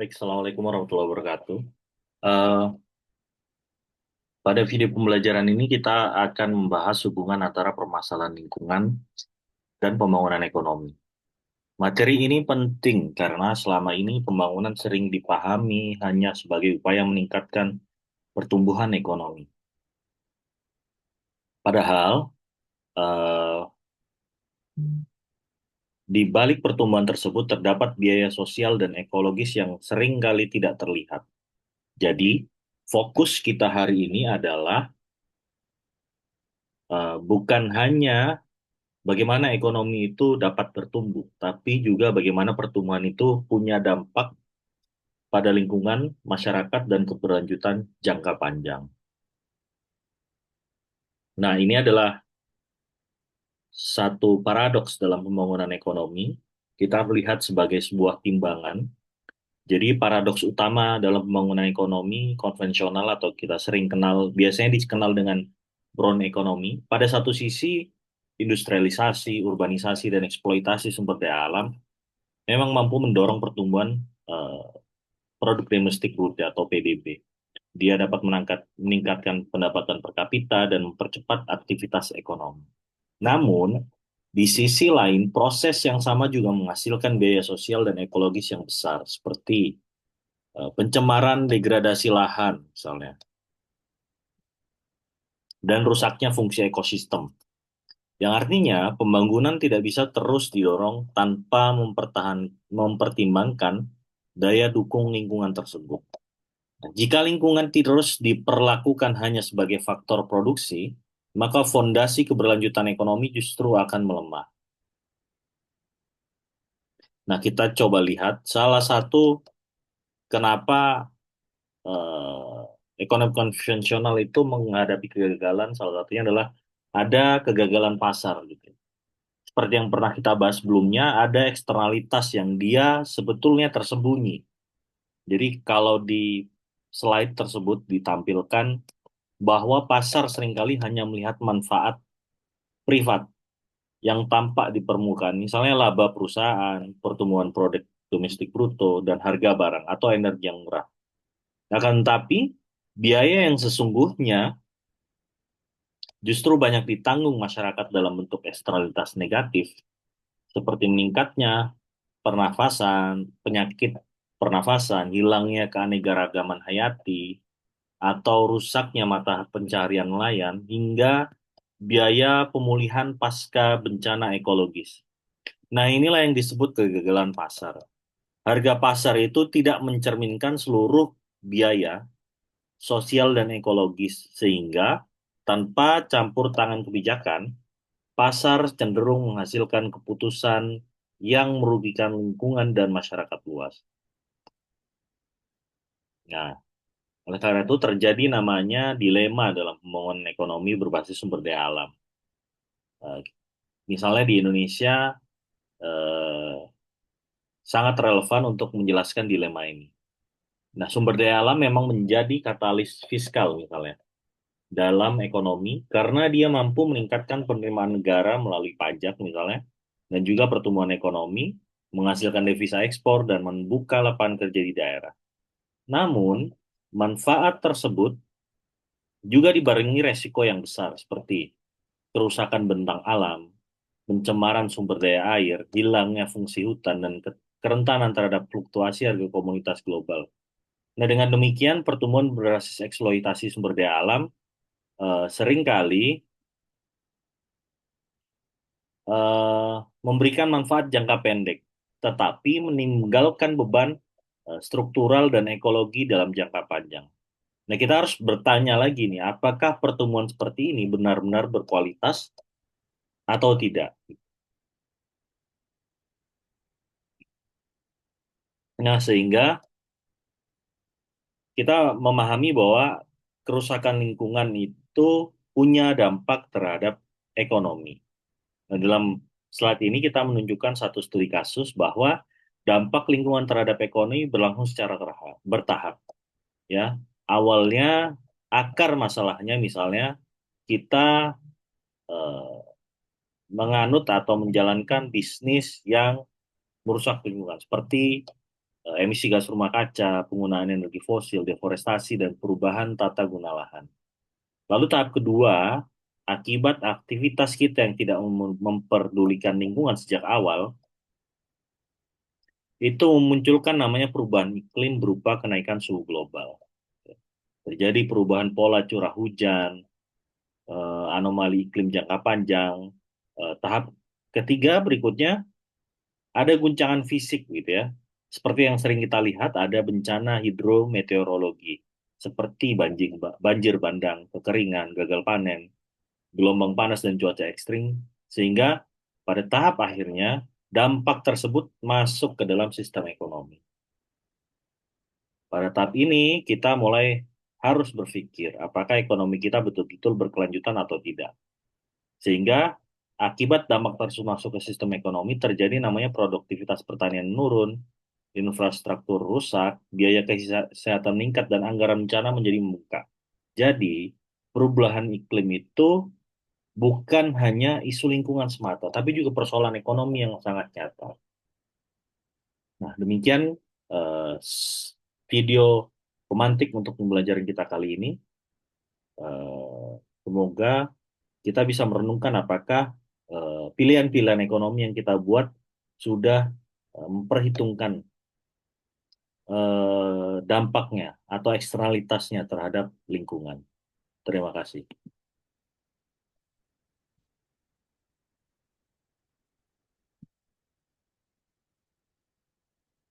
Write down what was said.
Baik, Assalamualaikum warahmatullahi wabarakatuh. Eh, Pada video pembelajaran ini kita akan membahas hubungan antara permasalahan lingkungan dan pembangunan ekonomi. Materi ini penting karena selama ini pembangunan sering dipahami hanya sebagai upaya meningkatkan pertumbuhan ekonomi. Padahal, eh, di balik pertumbuhan tersebut terdapat biaya sosial dan ekologis yang seringkali tidak terlihat. Jadi, fokus kita hari ini adalah bukan hanya bagaimana ekonomi itu dapat bertumbuh, tapi juga bagaimana pertumbuhan itu punya dampak pada lingkungan, masyarakat, dan keberlanjutan jangka panjang. Nah, ini adalah satu paradoks dalam pembangunan ekonomi. Kita melihat sebagai sebuah timbangan. Jadi, paradoks utama dalam pembangunan ekonomi konvensional atau kita sering kenal, biasanya dikenal dengan brown ekonomi. Pada satu sisi, industrialisasi, urbanisasi, dan eksploitasi sumber daya alam memang mampu mendorong pertumbuhan eh, produk domestik bruto atau PDB. Dia dapat meningkatkan pendapatan per kapita dan mempercepat aktivitas ekonomi. Namun, di sisi lain, proses yang sama juga menghasilkan biaya sosial dan ekologis yang besar, seperti pencemaran degradasi lahan, misalnya, dan rusaknya fungsi ekosistem. Yang artinya, pembangunan tidak bisa terus didorong tanpa mempertimbangkan daya dukung lingkungan tersebut. Jika lingkungan terus diperlakukan hanya sebagai faktor produksi, maka fondasi keberlanjutan ekonomi justru akan melemah. Nah, kita coba lihat salah satu kenapa ekonomi konvensional itu menghadapi kegagalan, salah satunya adalah ada kegagalan pasar gitu. Seperti yang pernah kita bahas sebelumnya, ada eksternalitas yang dia sebetulnya tersembunyi. Jadi kalau di slide tersebut ditampilkan bahwa pasar seringkali hanya melihat manfaat privat yang tampak di permukaan, misalnya laba perusahaan, pertumbuhan produk domestik bruto, dan harga barang atau energi yang murah. Akan tetapi, biaya yang sesungguhnya justru banyak ditanggung masyarakat dalam bentuk eksternalitas negatif, seperti meningkatnya pernafasan, penyakit pernafasan, hilangnya keanekaragaman hayati, atau rusaknya mata pencarian nelayan, hingga biaya pemulihan pasca bencana ekologis. Nah, inilah yang disebut kegagalan pasar. Harga pasar itu tidak mencerminkan seluruh biaya sosial dan ekologis, sehingga tanpa campur tangan kebijakan, pasar cenderung menghasilkan keputusan yang merugikan lingkungan dan masyarakat luas. Nah, oleh karena itu terjadi namanya dilema dalam pembangunan ekonomi berbasis sumber daya alam. Eh, Misalnya di Indonesia eh, sangat relevan untuk menjelaskan dilema ini. Nah, sumber daya alam memang menjadi katalis fiskal misalnya dalam ekonomi karena dia mampu meningkatkan penerimaan negara melalui pajak misalnya dan juga pertumbuhan ekonomi, menghasilkan devisa ekspor dan membuka lapangan kerja di daerah. Namun, manfaat tersebut juga dibarengi resiko yang besar seperti kerusakan bentang alam, pencemaran sumber daya air, hilangnya fungsi hutan dan kerentanan terhadap fluktuasi harga komoditas global. Nah, dengan demikian pertumbuhan berbasis eksploitasi sumber daya alam seringkali eh, memberikan manfaat jangka pendek, tetapi meninggalkan beban struktural dan ekologi dalam jangka panjang. Nah, kita harus bertanya lagi nih, apakah pertumbuhan seperti ini benar-benar berkualitas atau tidak? Nah, sehingga kita memahami bahwa kerusakan lingkungan itu punya dampak terhadap ekonomi. Nah, dalam slide ini kita menunjukkan satu studi kasus bahwa dampak lingkungan terhadap ekonomi berlangsung secara bertahap. Ya, awalnya akar masalahnya misalnya kita eh, menganut atau menjalankan bisnis yang merusak lingkungan, seperti emisi gas rumah kaca, penggunaan energi fosil, deforestasi, dan perubahan tata guna lahan. Lalu tahap kedua, akibat aktivitas kita yang tidak memperdulikan lingkungan sejak awal, itu memunculkan namanya perubahan iklim berupa kenaikan suhu global. Terjadi perubahan pola curah hujan, anomali iklim jangka panjang. Tahap ketiga berikutnya ada guncangan fisik gitu ya. Seperti yang sering kita lihat ada bencana hidrometeorologi seperti banjir bandang, kekeringan, gagal panen, gelombang panas dan cuaca ekstrim sehingga pada tahap akhirnya dampak tersebut masuk ke dalam sistem ekonomi. Pada tahap ini kita mulai harus berpikir apakah ekonomi kita betul-betul berkelanjutan atau tidak. Sehingga akibat dampak tersebut masuk ke sistem ekonomi terjadi namanya produktivitas pertanian menurun, infrastruktur rusak, biaya kesehatan meningkat, dan anggaran bencana menjadi membengkak. Jadi, perubahan iklim itu bukan hanya isu lingkungan semata, tapi juga persoalan ekonomi yang sangat nyata. Nah, demikian video pemantik untuk pembelajaran kita kali ini. Semoga kita bisa merenungkan apakah pilihan-pilihan ekonomi yang kita buat sudah memperhitungkan dampaknya atau eksternalitasnya terhadap lingkungan. Terima kasih.